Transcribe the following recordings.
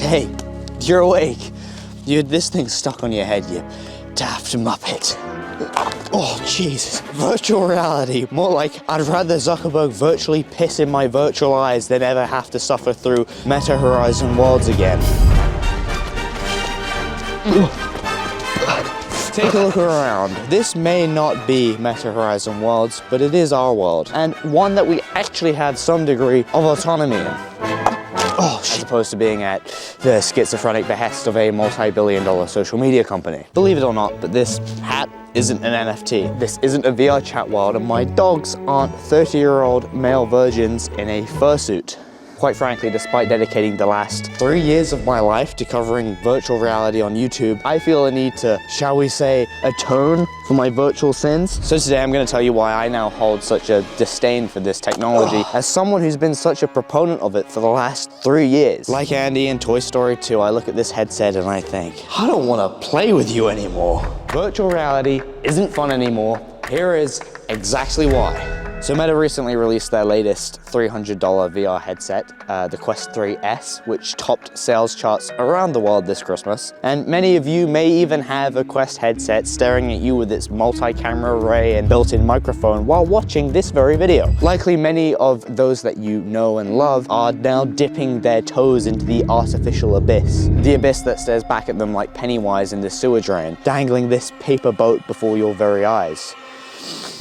Hey, you're awake. This thing's stuck on your head, you daft muppet. Oh, Jesus. Virtual reality. More like, I'd rather Zuckerberg virtually piss in my virtual eyes than ever have to suffer through Meta Horizon Worlds again. Take a look around. This may not be Meta Horizon Worlds, but it is our world, and one that we actually have some degree of autonomy in. As opposed to being at the schizophrenic behest of a multi-billion-dollar social media company. Believe it or not, but this hat isn't an NFT. This isn't a VR chat world, and my dogs aren't 30-year-old male virgins in a fursuit. Quite frankly, despite dedicating the last 3 years of my life to covering virtual reality on YouTube, I feel a need to, shall we say, atone for my virtual sins. So today I'm going to tell you why I now hold such a disdain for this technology as someone who's been such a proponent of it for the last 3 years. Like Andy in Toy Story 2, I look at this headset and I think, I don't want to play with you anymore. Virtual reality isn't fun anymore. Here is exactly why. So Meta recently released their latest $300 VR headset, the Quest 3S, which topped sales charts around the world this Christmas. And many of you may even have a Quest headset staring at you with its multi-camera array and built-in microphone while watching this very video. Likely many of those that you know and love are now dipping their toes into the artificial abyss. The abyss that stares back at them like Pennywise in the sewer drain, dangling this paper boat before your very eyes.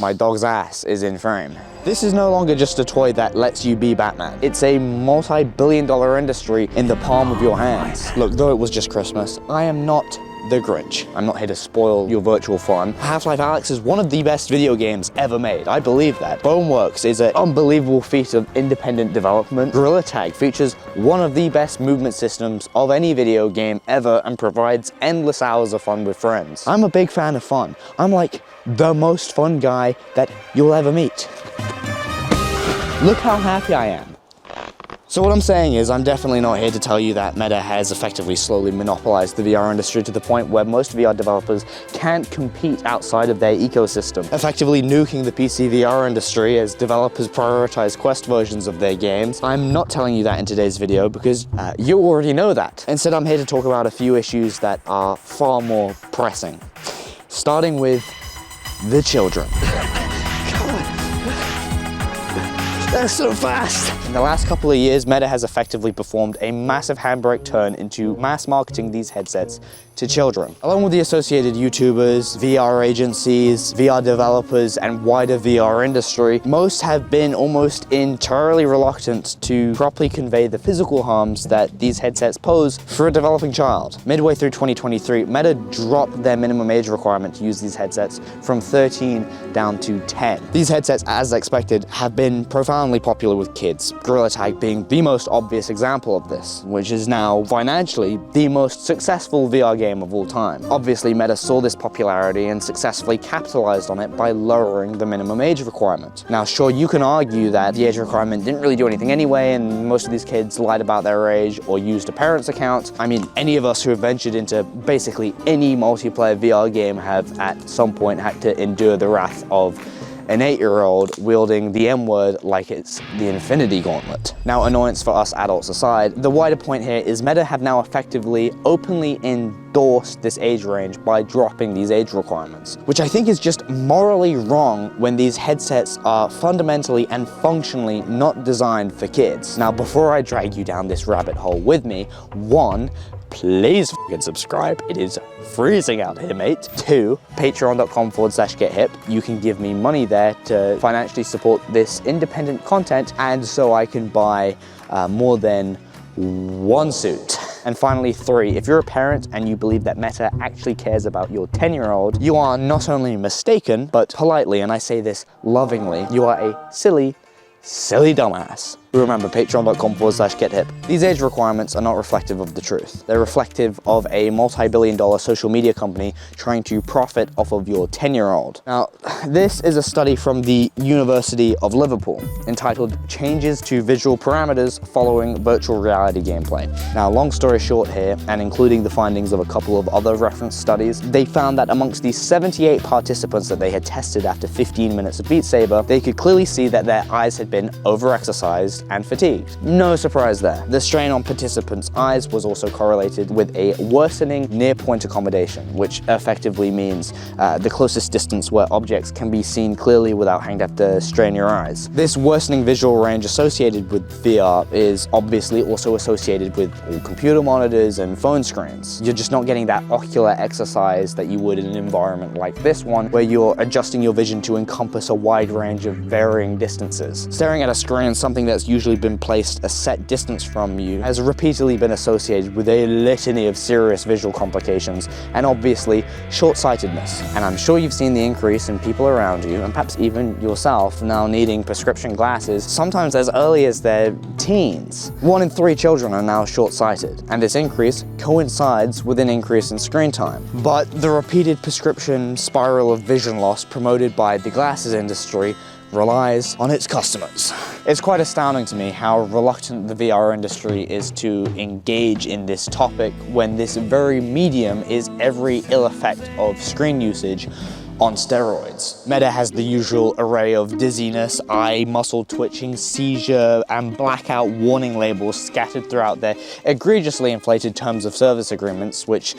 My dog's ass is in frame. This is no longer just a toy that lets you be Batman. It's a multi-billion-dollar industry in the palm of your hands. Look, though it was just Christmas, I am not the Grinch. I'm not here to spoil your virtual fun. Half-Life Alyx is one of the best video games ever made. I believe that. Boneworks is an unbelievable feat of independent development. Gorilla Tag features one of the best movement systems of any video game ever and provides endless hours of fun with friends. I'm a big fan of fun. I'm like the most fun guy that you'll ever meet. Look how happy I am. So what I'm saying is, I'm definitely not here to tell you that Meta has effectively slowly monopolized the VR industry to the point where most VR developers can't compete outside of their ecosystem, effectively nuking the PC VR industry as developers prioritize Quest versions of their games. I'm not telling you that in today's video because you already know that. Instead, I'm here to talk about a few issues that are far more pressing, starting with the children. They're so fast! In the last couple of years, Meta has effectively performed a massive handbrake turn into mass marketing these headsets to children. Along with the associated YouTubers, VR agencies, VR developers, and wider VR industry, most have been almost entirely reluctant to properly convey the physical harms that these headsets pose for a developing child. Midway through 2023, Meta dropped their minimum age requirement to use these headsets from 13 down to 10. These headsets, as expected, have been profoundly popular with kids, Gorilla Tag being the most obvious example of this, which is now financially the most successful VR game of all time. Obviously, Meta saw this popularity and successfully capitalized on it by lowering the minimum age requirement. Now, sure, you can argue that the age requirement didn't really do anything anyway, and most of these kids lied about their age or used a parent's account. I mean, any of us who have ventured into basically any multiplayer VR game have at some point had to endure the wrath of an 8-year-old wielding the M-word like it's the Infinity Gauntlet. Now, annoyance for us adults aside, the wider point here is Meta have now effectively openly endorsed this age range by dropping these age requirements, which I think is just morally wrong when these headsets are fundamentally and functionally not designed for kids. Now, before I drag you down this rabbit hole with me, 1, please f***ing subscribe. It is freezing out here, mate. 2, patreon.com/gethip. You can give me money there to financially support this independent content and so I can buy more than one suit. And finally, 3, if you're a parent and you believe that Meta actually cares about your 10-year-old, you are not only mistaken, but politely, and I say this lovingly, you are a silly dumbass. Remember, patreon.com/gethip. These age requirements are not reflective of the truth. They're reflective of a multi-billion-dollar social media company trying to profit off of your 10-year-old. Now, this is a study from the University of Liverpool entitled Changes to Visual Parameters Following Virtual Reality Gameplay. Now, long story short here, and including the findings of a couple of other reference studies, they found that amongst the 78 participants that they had tested after 15 minutes of Beat Saber, they could clearly see that their eyes had been over-exercised, stressed and fatigued. No surprise there. The strain on participants' eyes was also correlated with a worsening near-point accommodation, which effectively means the closest distance where objects can be seen clearly without having to have to strain your eyes. This worsening visual range associated with VR is obviously also associated with all computer monitors and phone screens. You're just not getting that ocular exercise that you would in an environment like this one, where you're adjusting your vision to encompass a wide range of varying distances. Staring at a screen, something that's usually been placed a set distance from you, has repeatedly been associated with a litany of serious visual complications and obviously short-sightedness. And I'm sure you've seen the increase in people around you, and perhaps even yourself, now needing prescription glasses, sometimes as early as their teens. 1 in 3 children are now short-sighted, and this increase coincides with an increase in screen time. But the repeated prescription spiral of vision loss promoted by the glasses industry relies on its customers. It's quite astounding to me how reluctant the VR industry is to engage in this topic when this very medium is every ill effect of screen usage on steroids. Meta has the usual array of dizziness, eye muscle twitching, seizure, and blackout warning labels scattered throughout their egregiously inflated terms of service agreements, which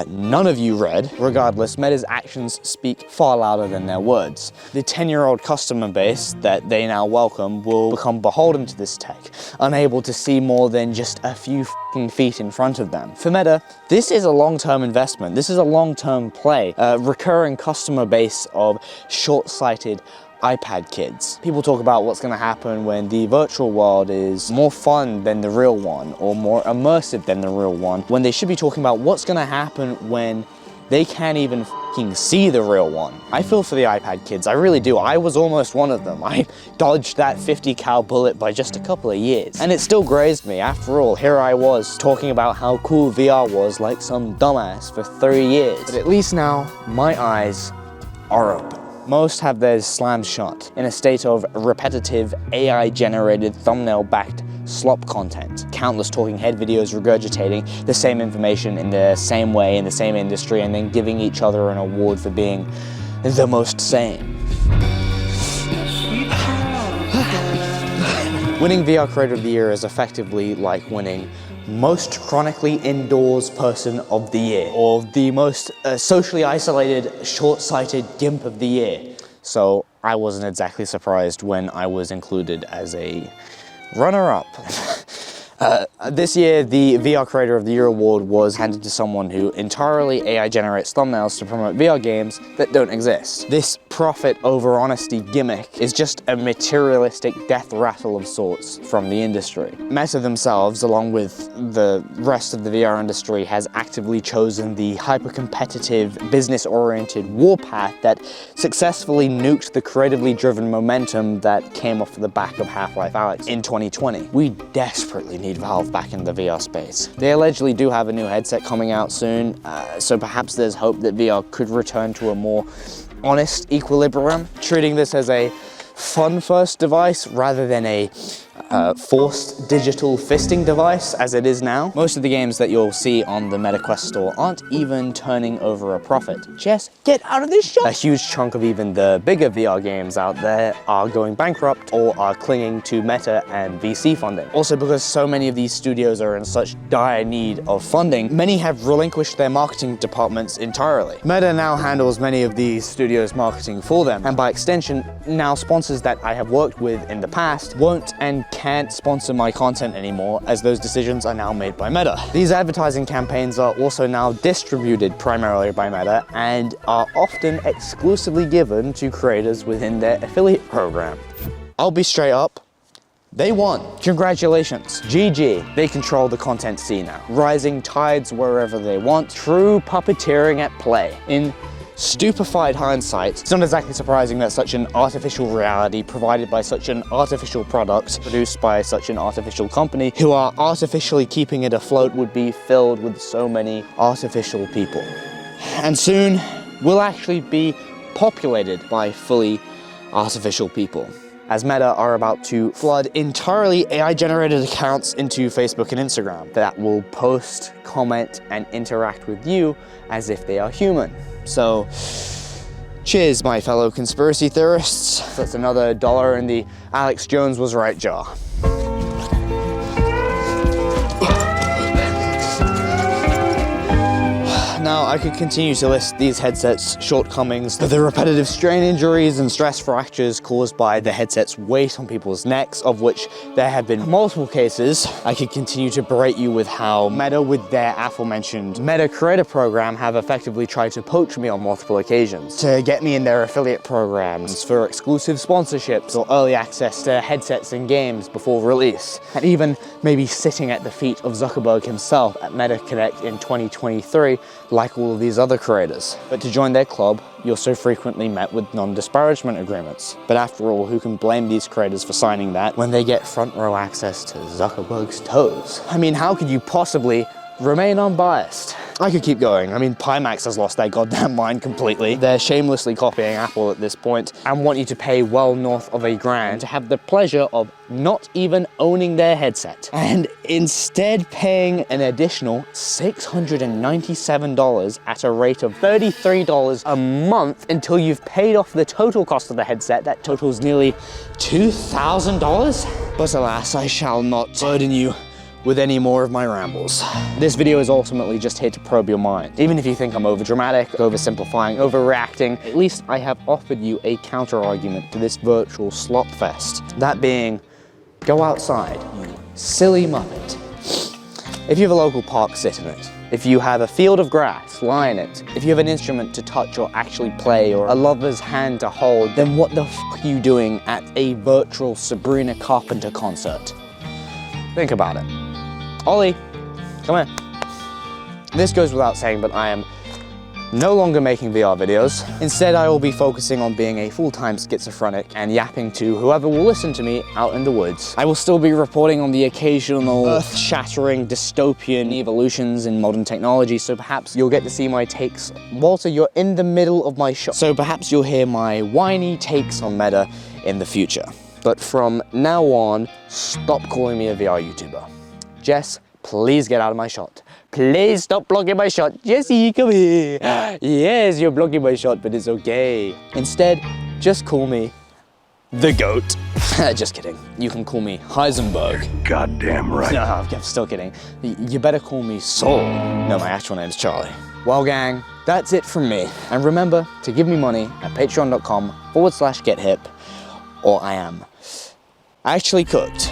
none of you read. Regardless, Meta's actions speak far louder than their words. The 10-year-old customer base that they now welcome will become beholden to this tech, unable to see more than just a few feet in front of them. For Meta, this is a long-term investment. This is a long-term play, a recurring customer base of short-sighted iPad kids. People talk about what's going to happen when the virtual world is more fun than the real one, or more immersive than the real one, when they should be talking about what's going to happen when they can't even see the real one. I feel for the iPad kids, I really do. I was almost one of them. I dodged that 50 cal bullet by just a couple of years. And it still grazed me. After all, here I was talking about how cool VR was like some dumbass for 3 years. But at least now, my eyes are open. Most have theirs slammed shut in a state of repetitive AI-generated thumbnail-backed slop content. Countless talking head videos regurgitating the same information in the same way in the same industry and then giving each other an award for being the most sane. Winning VR Creator of the Year is effectively like winning Most Chronically Indoors Person of the Year, or the most socially isolated, short-sighted GIMP of the year. So I wasn't exactly surprised when I was included as a runner-up. This year, the VR Creator of the Year award was handed to someone who entirely AI generates thumbnails to promote VR games that don't exist. This profit over honesty gimmick is just a materialistic death rattle of sorts from the industry. Meta themselves, along with the rest of the VR industry, has actively chosen the hyper-competitive, business-oriented warpath that successfully nuked the creatively driven momentum that came off the back of Half-Life Alyx in 2020. We desperately need Valve back in the VR space. They allegedly do have a new headset coming out soon, so perhaps there's hope that VR could return to a more honest equilibrium, treating this as a fun-first device rather than a forced digital fisting device as it is now. Most of the games that you'll see on the Meta Quest store aren't even turning over a profit. Just get out of this shop! A huge chunk of even the bigger VR games out there are going bankrupt or are clinging to Meta and VC funding. Also, because so many of these studios are in such dire need of funding, many have relinquished their marketing departments entirely. Meta now handles many of these studios' marketing for them, and by extension, now sponsors that I have worked with in the past won't and can't sponsor my content anymore, as those decisions are now made by Meta. These advertising campaigns are also now distributed primarily by Meta and are often exclusively given to creators within their affiliate program. I'll be straight up, they won. Congratulations. GG. They control the content scene now, rising tides wherever they want, true puppeteering at play. In stupefied hindsight, it's not exactly surprising that such an artificial reality provided by such an artificial product produced by such an artificial company who are artificially keeping it afloat would be filled with so many artificial people. And soon will actually be populated by fully artificial people, as Meta are about to flood entirely AI-generated accounts into Facebook and Instagram that will post, comment, and interact with you as if they are human. So, cheers, my fellow conspiracy theorists. That's another $1 in the Alex Jones was right jar. I could continue to list these headsets' shortcomings, the repetitive strain injuries and stress fractures caused by the headset's weight on people's necks, of which there have been multiple cases. I could continue to berate you with how Meta, with their aforementioned Meta Creator Program, have effectively tried to poach me on multiple occasions to get me in their affiliate programs for exclusive sponsorships or early access to headsets and games before release, and even maybe sitting at the feet of Zuckerberg himself at Meta Connect in 2023, like all of these other creators. But to join their club, you're so frequently met with non-disparagement agreements. But after all, who can blame these creators for signing that when they get front row access to Zuckerberg's toes? I mean, how could you possibly remain unbiased? I could keep going. I mean, Pimax has lost their goddamn mind completely. They're shamelessly copying Apple at this point and want you to pay well north of $1,000 to have the pleasure of not even owning their headset, and instead paying an additional $697 at a rate of $33 a month until you've paid off the total cost of the headset. That totals nearly $2,000. But alas, I shall not burden you with any more of my rambles. This video is ultimately just here to probe your mind. Even if you think I'm overdramatic, oversimplifying, overreacting, at least I have offered you a counter argument to this virtual slop fest. That being, go outside, you silly muppet. If you have a local park, sit in it. If you have a field of grass, lie in it. If you have an instrument to touch or actually play, or a lover's hand to hold, then what the f are you doing at a virtual Sabrina Carpenter concert? Think about it. Ollie, come here. This goes without saying, but I am no longer making VR videos. Instead, I will be focusing on being a full-time schizophrenic and yapping to whoever will listen to me out in the woods. I will still be reporting on the occasional earth-shattering dystopian evolutions in modern technology, so perhaps you'll get to see my takes. Walter, you're in the middle of my shot, so perhaps you'll hear my whiny takes on Meta in the future. But from now on, stop calling me a VR YouTuber. Jess, please get out of my shot. Please stop blocking my shot. Jessie, come here. Yes, you're blocking my shot, but it's okay. Instead, just call me the GOAT. Just kidding. You can call me Heisenberg. Goddamn right. No, I'm still kidding. You better call me Soul. No, my actual name's Charlie. Well, gang, that's it from me. And remember to give me money at patreon.com/gethip, or I am actually cooked.